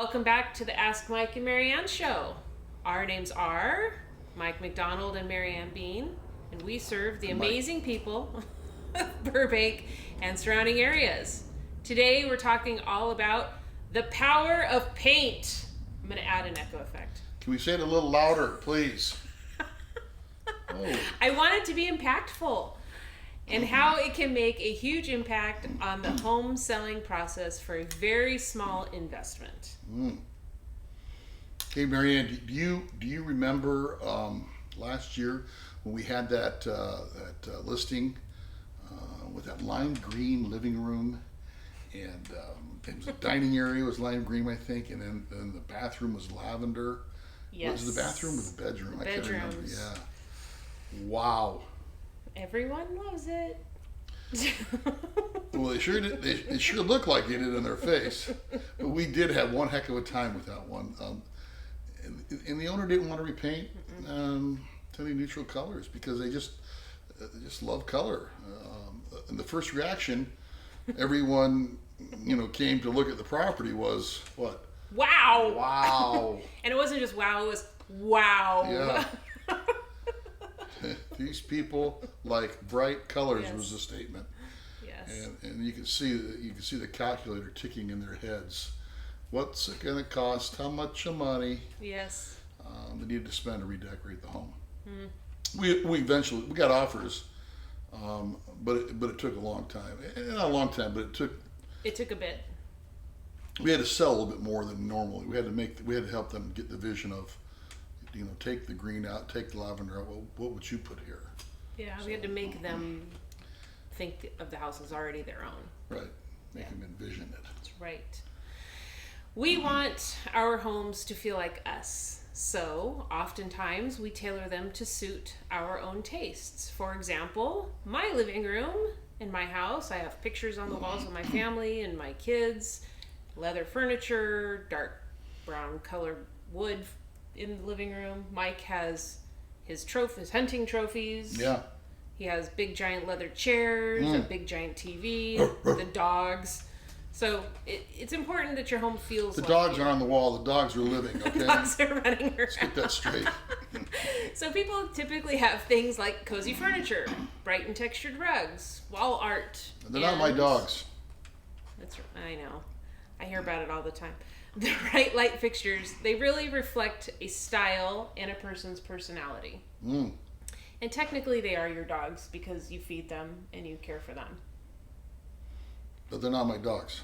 Welcome back to the Ask Mike and Marianne show. Our names are Mike McDonald and Marianne Bean, and we serve the amazing people of Burbank and surrounding areas. Today we're talking all about the power of paint. I'm going to add an echo effect. Can we say it a little louder, please? Oh. I want it to be impactful and how it can make a huge impact on the home selling process for a very small investment. Hey, Marianne, do you remember last year when we had that listing with that lime green living room, and it was a dining area was lime green, I think, and then the bathroom was lavender. Yes. Was it the bathroom or the bedroom? The I can't remember. bedrooms. Yeah. Wow. Everyone loves it. Well, they sure did. They sure looked like they did in their face. But we did have one heck of a time with that one. And the owner didn't want to repaint to any neutral colors because they just love color. And the first reaction, everyone came to look at the property was what? Wow! Wow! And it wasn't just wow; it was wow. Yeah. These people like bright colors. Yes. Was the statement. Yes. And you can see the calculator ticking in their heads. What's it going to cost? How much money? Yes. They needed to spend to redecorate the home. We eventually got offers, but it took a long time. Not a long time, but it took a bit. We had to sell a little bit more than normally. We had to help them get the vision of, take the green out, take the lavender out. Well, what would you put here? Yeah, we had to make them think of the house as already their own. Right. Make them envision it. That's right. We want our homes to feel like us. So oftentimes we tailor them to suit our own tastes. For example, my living room in my house, I have pictures on the walls of my family and my kids, leather furniture, dark brown colored wood in the living room. Mike has his hunting trophies. Yeah. He has big giant leather chairs, a big giant TV, the dogs. So it's important that your home feels The like dogs you. are on the wall. The dogs are living, okay? The dogs are running around. Let's get that straight. So people typically have things like cozy furniture, bright and textured rugs, wall art. They're not my dogs. I know. I hear about it all the time. The bright light fixtures, they really reflect a style and a person's personality. And technically they are your dogs because you feed them and you care for them. But they're not my dogs.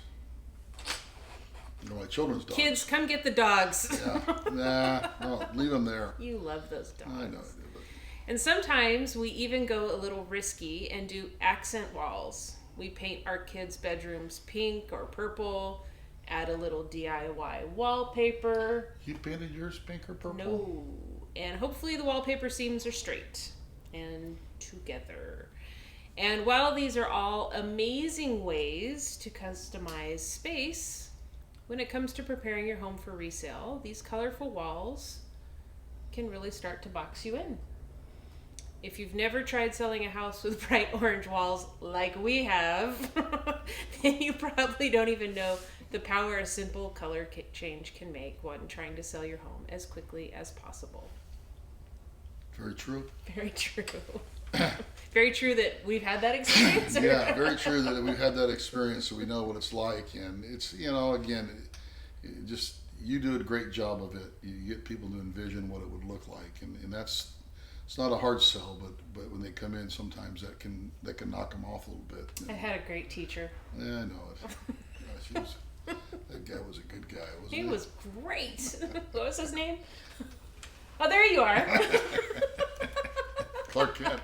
They're my children's dogs. Kids, come get the dogs. Yeah. No, leave them there. You love those dogs. I know I do, but And sometimes we even go a little risky and do accent walls. We paint our kids' bedrooms pink or purple, add a little DIY wallpaper. You painted yours pink or purple? No. And hopefully the wallpaper seams are straight and together. And while these are all amazing ways to customize space, when it comes to preparing your home for resale, these colorful walls can really start to box you in. If you've never tried selling a house with bright orange walls like we have, then you probably don't even know the power a simple color change can make when trying to sell your home as quickly as possible. Very true. Very true. Very true that we've had that experience. Yeah, very true that we've had that experience, so we know what it's like. And it's, again, you do a great job of it. You get people to envision what it would look like, and it's not a hard sell, but when they come in, sometimes that can knock them off a little bit. I had a great teacher. Yeah, I know it. That guy was a good guy, wasn't he? He was great. What was his name? Oh, there you are. Clark Kent.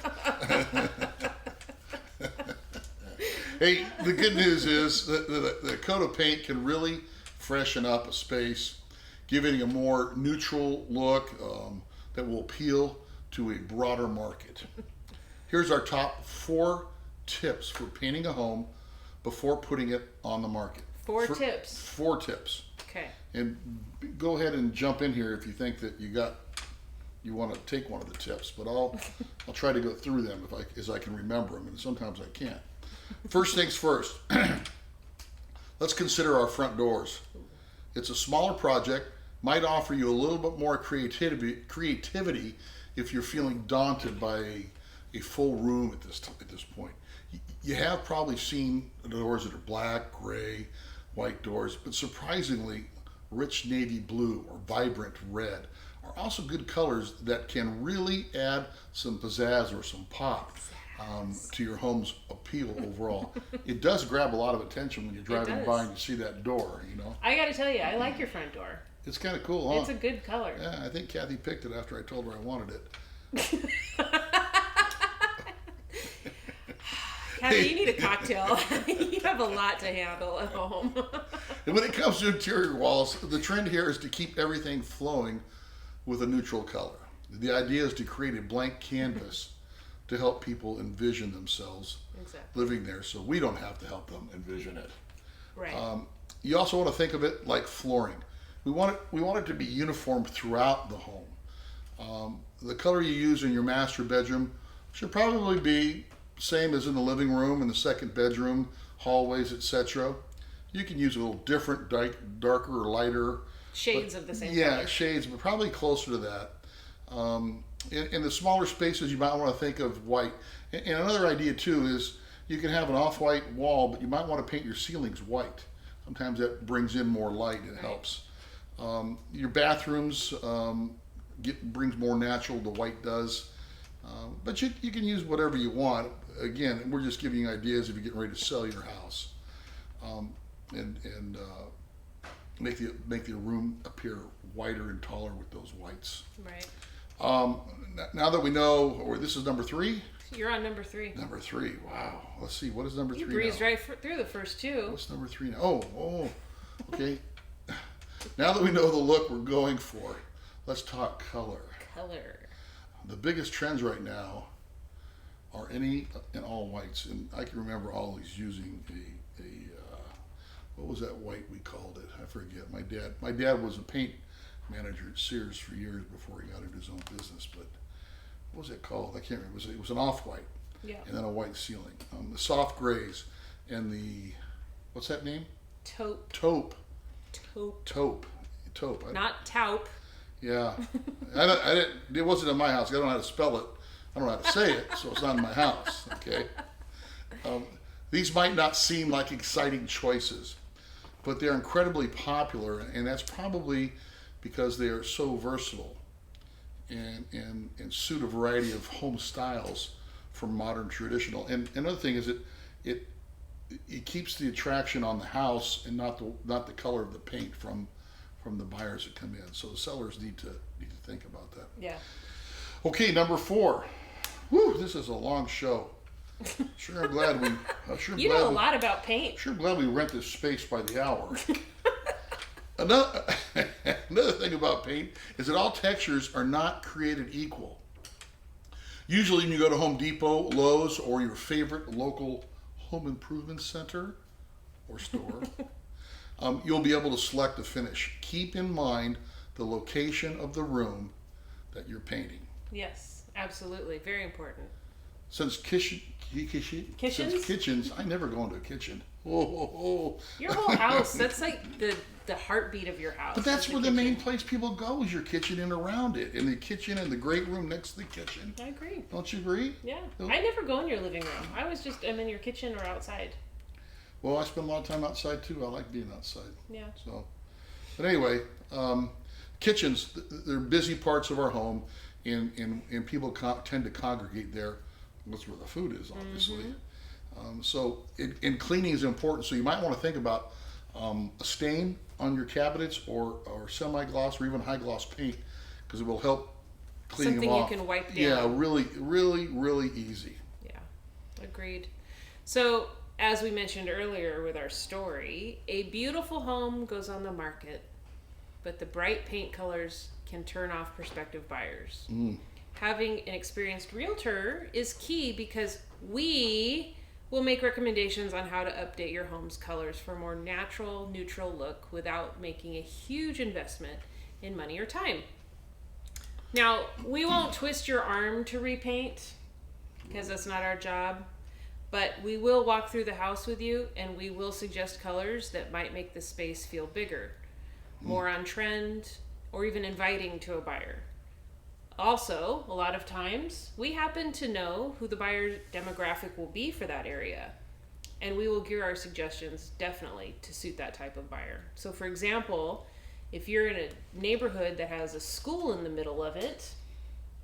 Hey, the good news is that the coat of paint can really freshen up a space, giving a more neutral look that will appeal to a broader market. Here's our top 4 tips for painting a home before putting it on the market. 4 tips. 4 tips. Okay. And go ahead and jump in here if you think that you want to take one of the tips, but I'll try to go through them as I can remember them, and sometimes I can't. First things first, let's consider our front doors. It's a smaller project, might offer you a little bit more creativity if you're feeling daunted by a full room at this point. You have probably seen doors that are black, gray, white doors, but surprisingly, rich navy blue or vibrant red are also good colors that can really add some pizzazz or some pop to your home's appeal overall. It does grab a lot of attention when you're driving by and you see that door, you know. I gotta tell you, I like your front door. It's kind of cool, huh? It's a good color. Yeah, I think Kathy picked it after I told her I wanted it. Kathy, you need a cocktail. You have a lot to handle at home. And when it comes to interior walls, the trend here is to keep everything flowing with a neutral color. The idea is to create a blank canvas to help people envision themselves living there, so we don't have to help them envision it. Right. You also want to think of it like flooring. We want it to be uniform throughout the home. The color you use in your master bedroom should probably be same as in the living room and the second bedroom, hallways, etc. You can use a little different, darker or lighter. Shades of the same color. color. Shades, but probably closer to that. In the smaller spaces, you might want to think of white. And another idea too is you can have an off-white wall, but you might want to paint your ceilings white. Sometimes that brings in more light and helps. Your bathrooms brings more natural, the white does. But you can use whatever you want. Again, we're just giving you ideas if you're getting ready to sell your house, and make the room appear whiter and taller with those whites. Right. Now that we know, or this is number 3. You're on number 3. Number 3. Wow. Let's see. What is number 3 now? You breezed right through the first 2. What's number 3 now? Oh. Okay. Now that we know the look we're going for, let's talk color. Color. The biggest trends right now are any and all whites, and I can remember always using a what was that white we called it? I forget. My dad was a paint manager at Sears for years before he got into his own business. But what was it called? I can't remember. It was an off-white, yeah, and then a white ceiling. The soft grays and the what's that name? Taupe. Taupe. Taupe. Taupe. Taupe. Not taupe. Yeah, it wasn't in my house. I don't know how to spell it. I don't know how to say it, so it's not in my house. Okay. These might not seem like exciting choices, but they're incredibly popular, and that's probably because they are so versatile and suit a variety of home styles from modern traditional. And another thing is it keeps the attraction on the house and not the color of the paint from the buyers that come in. So the sellers need to think about that. Yeah. Okay, number 4. Whew, this is a long show. Sure, I'm glad we. You know a lot about paint. Sure, glad we rent this space by the hour. Another thing about paint is that all textures are not created equal. Usually, when you go to Home Depot, Lowe's, or your favorite local home improvement center or store, you'll be able to select a finish. Keep in mind the location of the room that you're painting. Yes, absolutely. Very important. Since kitchens, I never go into a kitchen. Your whole house, that's like the heartbeat of your house. But that's where the main place people go is your kitchen and around it. And the kitchen and the great room next to the kitchen. I agree. Don't you agree? Yeah. I never go in your living room. I'm in your kitchen or outside. Well, I spend a lot of time outside too. I like being outside. Yeah. So, but anyway, kitchens, they're busy parts of our home, and people tend to congregate there. That's where the food is, obviously. Mm-hmm. And cleaning is important. So you might want to think about a stain on your cabinets or semi-gloss or even high-gloss paint, because it will help cleaning them off. Something you can wipe down. Yeah, really, really, really easy. Yeah, agreed. So, as we mentioned earlier with our story, a beautiful home goes on the market, but the bright paint colors can turn off prospective buyers. Having an experienced realtor is key because we will make recommendations on how to update your home's colors for a more natural, neutral look without making a huge investment in money or time. Now, we won't twist your arm to repaint because that's not our job, but we will walk through the house with you and we will suggest colors that might make the space feel bigger. more on trend, or even inviting to a buyer. Also, a lot of times, we happen to know who the buyer demographic will be for that area, and we will gear our suggestions definitely to suit that type of buyer. So, for example, if you're in a neighborhood that has a school in the middle of it,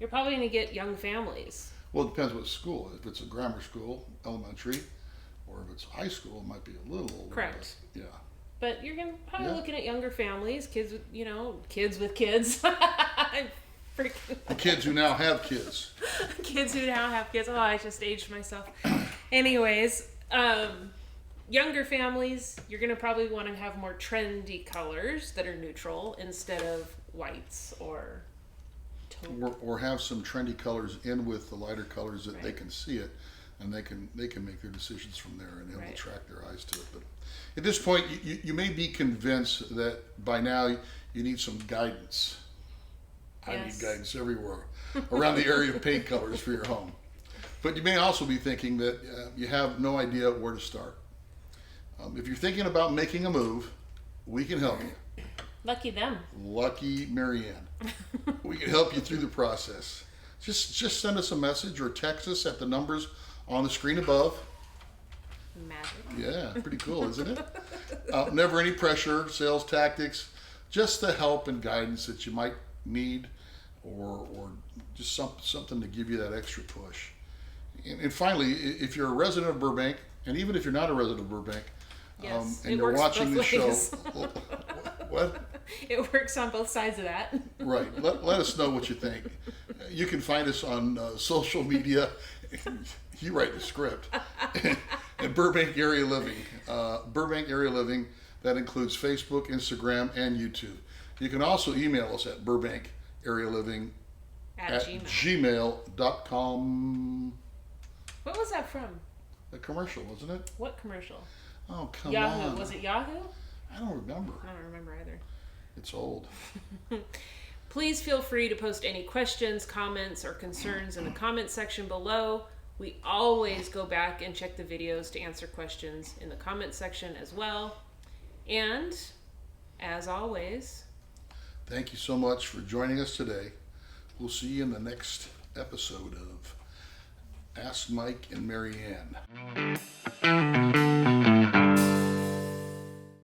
you're probably going to get young families. Well, it depends what school. If it's a grammar school, elementary, or if it's high school, it might be a little older. Correct. But, yeah. But you're gonna probably Yeah. looking at younger families, kids with, kids with kids. I'm freaking The kids who now have kids. kids who now have kids. Oh, I just aged myself. Anyways, younger families, you're gonna probably want to have more trendy colors that are neutral instead of whites or taupe. Or have some trendy colors in with the lighter colors that they Right. can see it, and they can make their decisions from there, and it'll Right. attract their eyes to it. But at this point, you may be convinced that by now you need some guidance. I Yes. need guidance everywhere around the area of paint colors for your home. But you may also be thinking that you have no idea where to start. If you're thinking about making a move, we can help you. Lucky them. Lucky Marianne. We can help you through the process. Just send us a message or text us at the numbers on the screen above. Magic. Yeah, pretty cool, isn't it? Never any pressure, sales tactics, just the help and guidance that you might need, or just something to give you that extra push. And finally, if you're a resident of Burbank, and even if you're not a resident of Burbank, Yes, and it you're works watching the both show, ways. what? It works on both sides of that. Right. Let us know what you think. You can find us on social media. You write the script. And Burbank Area Living. Burbank Area Living. That includes Facebook, Instagram, and YouTube. You can also email us at burbankarealiving At Gmail. gmail.com. What was that from? A commercial, wasn't it? What commercial? Oh, come Yahoo. on. Was it Yahoo? I don't remember. I don't remember either. It's old. Please feel free to post any questions, comments, or concerns in the comment section below. We always go back and check the videos to answer questions in the comment section as well. And, as always, Thank you so much for joining us today. We'll see you in the next episode of Ask Mike and Marianne.